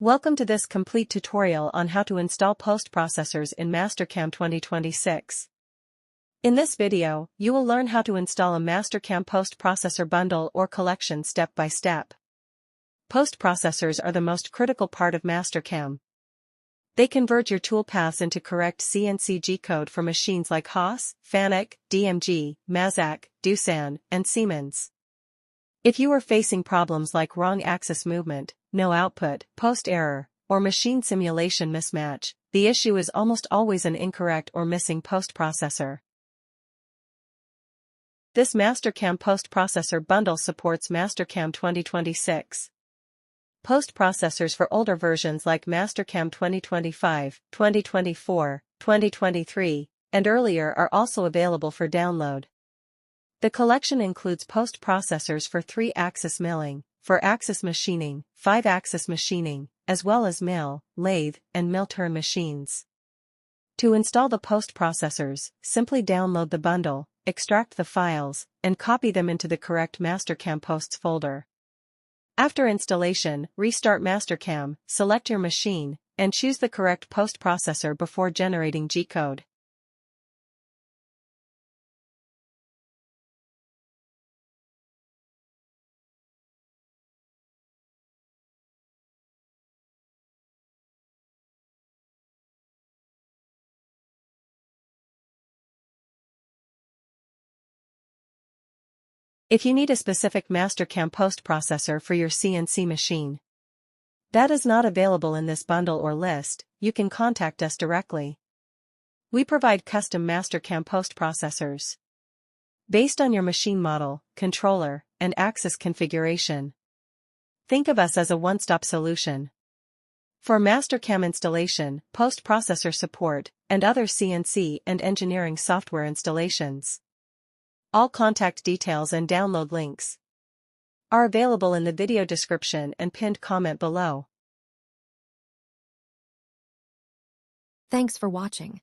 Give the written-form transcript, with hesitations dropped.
Welcome to this complete tutorial on how to install post-processors in Mastercam 2026. In this video, you will learn how to install a Mastercam post-processor bundle or collection step by step. Post-processors are the most critical part of Mastercam. They convert your toolpaths into correct CNC G-code for machines like Haas, Fanuc, DMG, Mazak, Doosan, and Siemens. If you are facing problems like wrong axis movement, no output, post error, or machine simulation mismatch, the issue is almost always an incorrect or missing post-processor. This Mastercam post-processor bundle supports Mastercam 2026. Post-processors for older versions like Mastercam 2025, 2024, 2023, and earlier are also available for download. The collection includes post-processors for 3-axis milling, 4-axis machining, 5-axis machining, as well as mill, lathe, and mill turn machines. To install the post-processors, simply download the bundle, extract the files, and copy them into the correct Mastercam posts folder. After installation, restart Mastercam, select your machine, and choose the correct post-processor before generating G-code. If you need a specific Mastercam post-processor for your CNC machine that is not available in this bundle or list, you can contact us directly. We provide custom Mastercam post-processors based on your machine model, controller, and axis configuration. Think of us as a one-stop solution for Mastercam installation, post-processor support, and other CNC and engineering software installations. All contact details and download links are available in the video description and pinned comment below. Thanks for watching.